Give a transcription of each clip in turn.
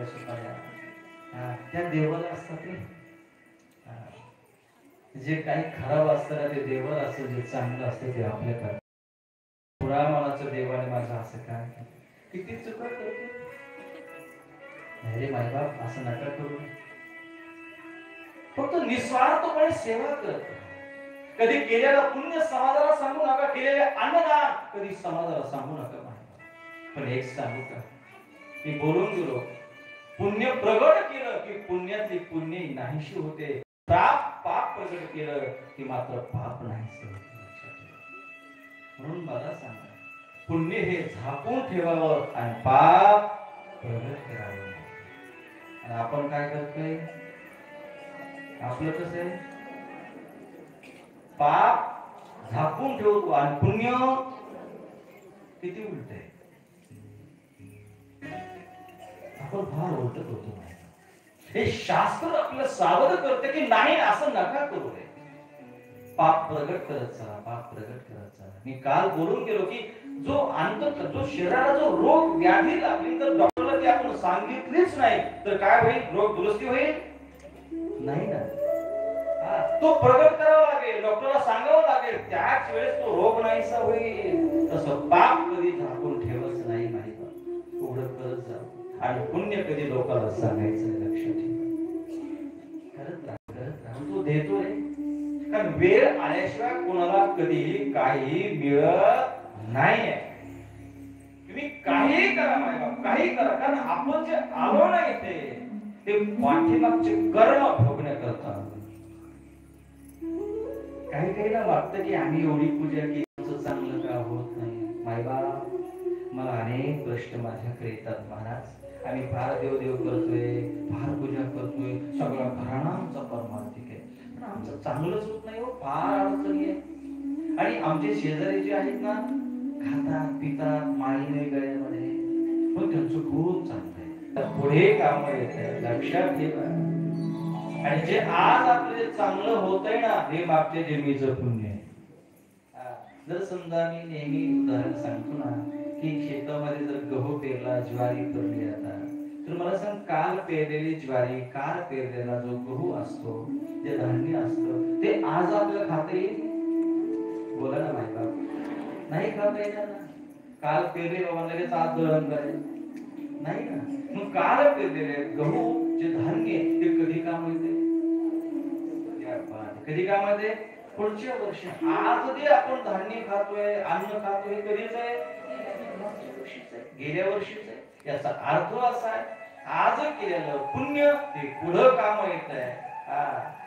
त्या सुपाऱ्या त्या देवाला असतात ते जे काही खराब असतं ना ते देवाला असतं, जे चांगलं असतं ते आपल्याकडे. पुरा मनाचं देवाने माझं असं काय किती चुका करतो. अरे मायबाप असं नका करू. फक्त निस्वार्थपणे सेवा कर. कधी केलेलं पुण्य समाजाला सांगू नका, केलेले अन्नदान कधी समाजाला सांगू नका. पण एक सांगू का, मी बोलून गेलो, पुण्य प्रगट केलं की पुण्यातली पुण्य नाहीशी होते. पाप प्रगट केलं की मात्र पाप नाहीसे होते. म्हणून मला सांगा, पुण्य हे झाकून ठेवावं आणि पाप प्रगट करावं. आणि आपण काय करतोय? आपलं कसं आहे, पाप झाकून ठेवतो आणि पुण्य किती उलट आहे. आपण फार उलट होतो. हे शास्त्र आपलं सावध करते की नाही असं नका करू रे. पाप प्रगट करत चला, पाप प्रगट करत चला. मी काल बोलून गेलो की जो शरीराला जो रोग व्याधी लागली तर डॉक्टरला ती आपण सांगितलीच नाही तर काय होईल? रोग दुरुस्ती होईल नाही ना. तो प्रगट करावा लागेल, डॉक्टरला सांगावं लागेल, त्याच वेळेस तो रोग नाहीसा होईल. तसं पाप कधी झाकून ठेवायचं नाही. माहिती उघड करत जा आणि पुण्य कधी लोकांना सांगायचं. लक्षात ठेवा, करत राहा तो देतोय. कारण वेळ आल्याशिवाय कोणाला कधी काही मिळत नाही. तुम्ही काही करा मायबाप, काही करा, कारण आपण जे आलो ना इथे ते पाठीमागचे कर्म भोगण्याकरता. काही ना वाटतं की आम्ही एवढी पूजा केली चांगलं का होत नाही. मायबाप, मला अनेक प्रश्न माझ्याकडे येतात. महाराज, आम्ही फार देव करतोय, फार पूजा करतोय, सगळं घराणा आमचा परमार्थिक आहे, पण आमचं चांगलंच होत नाही हो. फार अडचणी आहे. आणि आमचे शेजारी जे आहेत ना, खातात पितात माळीने गळ्यामध्ये, पण त्यांचं खूप चांगलं आहे, पुढे काम येत आहे. लक्षात ठेवा. आणि जे आज आपलं जे चांगलं होतंय ना, हे मागच्या जन्मीचं पुण्य आहे. जर समजा मी नेहमी उदाहरण सांगतो ना की शेतामध्ये जर गहू पेरला, ज्वारी पेरली, आता तर मला सांग, काल पेरलेली ज्वारी, काल पेरलेला जो गहू असतो, जे धान्य असतं, ते आज आपल्याला खाता येईल? बोला ना मायबाप, नाही खाता येणार ना. काल पेरले बाबा लगेच आज दळण करेल नाही ना. मग काल पेरलेले गहू जे धान्य ते कधी काम येते? कधी काम येते? पुढच्या वर्षी. आज जे आपण धान्य खातोय, अन्न खातोय, कधीच आहे? गेल्या वर्षीच आहे. याचा अर्थ असा आहे, आज केलेलं पुण्य हे पुढं काम येत आहे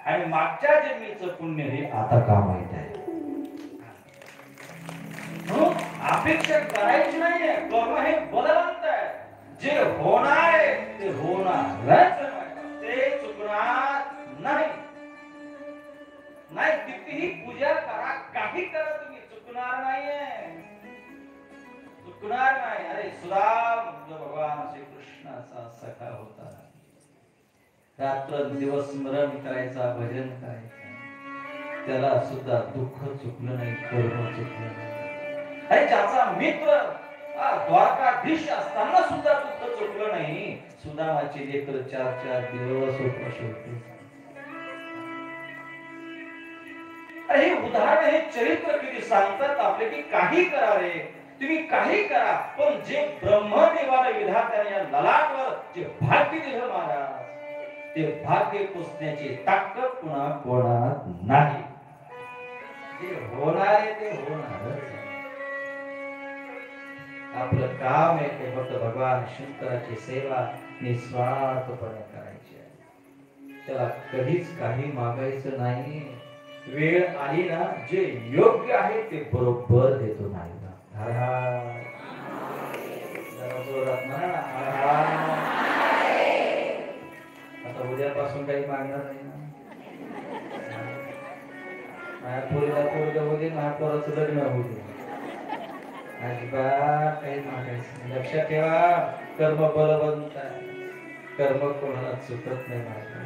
आणि मागच्या जन्मीचं पुण्य हे आता काम येत आहे. अपेक्षा करायची नाहीये. कर्म हे बलवंत आहे. जे होणार आहे ते होणारच, ते चुकणार नाही. कितीही पूजा करा, काही करा, तुम्ही चुकणार नाहीये, चुकणार नाही. अरे सुदाम जो भगवान श्री कृष्णाचा सखा होता, रात्र दिवस स्मरण करायचा, भजन करायचं, त्याला सुद्धा दुःख चुकलं नाही, कर्म चुकलं नाही. अरे ज्याचा मित्र द्वारकाधीश असताना सुद्धा दुःख चुकलं नाही. सुदामाची लेकर 4 दिवस उपाशी होते. हे उदाहरण, हे चरित्र किती सांगतात आपले की काही करा रे, तुम्ही काही करा, पण जे ब्रह्मदेवाने विधात्याने या ललाटवर जे भाग्य दिलं महाराज, ते भाग्य पुसण्याची ताकद पुन्हा कोणात नाही. जे होणार आहे ते होणारच. आपलं काम आहे ते फक्त भगवान शंकराची सेवा निस्वार्थपणे करायची आहे. त्याला कधीच काही मागायचं नाही. वेळ आली ना, जे योग्य आहे ते बरोबर देतो नाही ना. आता उद्यापासून काही मागणार नाही ना. माझ्या पोरीला पोरगा होऊ दे, माझ्या पोराचं लग्न होऊ दे, अजिबात काही मागायचं. लक्षात ठेवा, कर्म बलवंत आहे, कर्म कोणाला चुकत नाही. माझ्या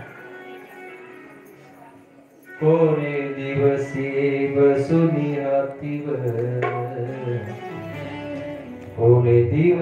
कोणे दिवसी बसुनी हातीवर, कोणे दिवस